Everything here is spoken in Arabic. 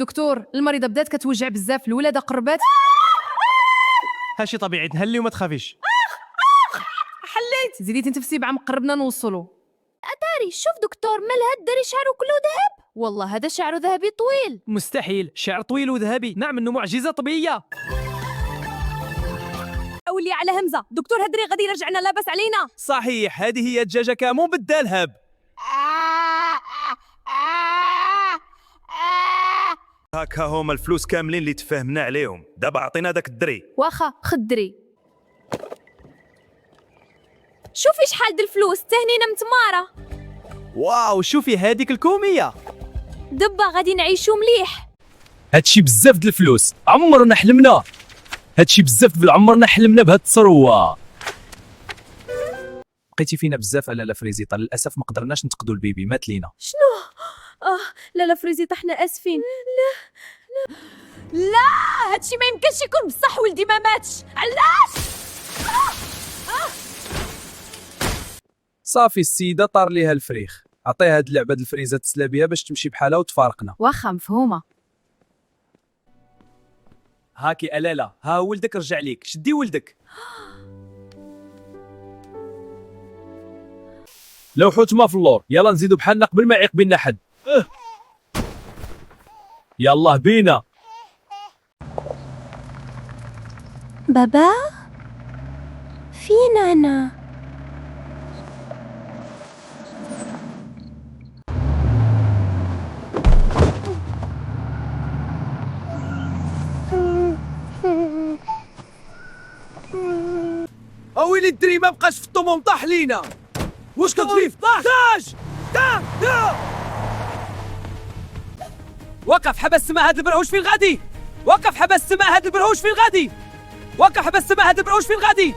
دكتور، المريضه بدات كتوجع بزاف، الولاده قربات. هادشي طبيعي، تهلي وما تخافيش. حليت. زيدي تنتفسي بعم قربنا نوصلوا. أتاري شوف دكتور، مالها الدري شعره كله ذهب؟ والله هذا شعره ذهبي طويل. مستحيل، شعر طويل وذهبي، نعم انه معجزه طبيعيه. أولي على همزة، دكتور هدري غادي يرجعنا لاباس علينا. صحيح، هذه هي الدجاجه كامون بالذهب. هاكا هما الفلوس كاملين اللي تفاهمنا عليهم. دابا عطينا داك الدري. واخا خدري. شوفي شحال د الفلوس، تهنينا متمارة. واو، شوفي هذيك الكوميه. دبا غادي نعيشو مليح. هادشي بزاف د الفلوس، عمرنا حلمنا. هادشي بزاف عمرنا حلمنا بهاد الثروه. بقيتي فينا بزاف لالا فريزيطا، للاسف ما قدرناش نتقدوا البيبي، مات لينا. شنو؟ لا فريزيطا، حنا اسفين. لا هادشي ما يمكنش يكون بصح، ولدي ما ماتش. علاش؟ صافي السيده طار ليها الفريخ، عطيها هاد اللعبه د الفريزه تسلا بها باش تمشي بحالها وتفارقنا. واخا مفهومه. هاكي الالا، ها ولدك رجع ليك، شدي ولدك. لو حوت ما في اللور، يلا نزيدو بحالنا قبل ما يعيق بينا حد. يلا بينا. بابا فين أنا؟ اويلي الدري ما بقاش في الطوموم، طاح لينا. واش كتفيف؟ طاح وقف، حبس السماء، هاد البرهوش فين غادي؟ وقف، حبس السماء، هاد البرهوش فين غادي؟ وقف، حبس السماء، هاد البرهوش فين غادي؟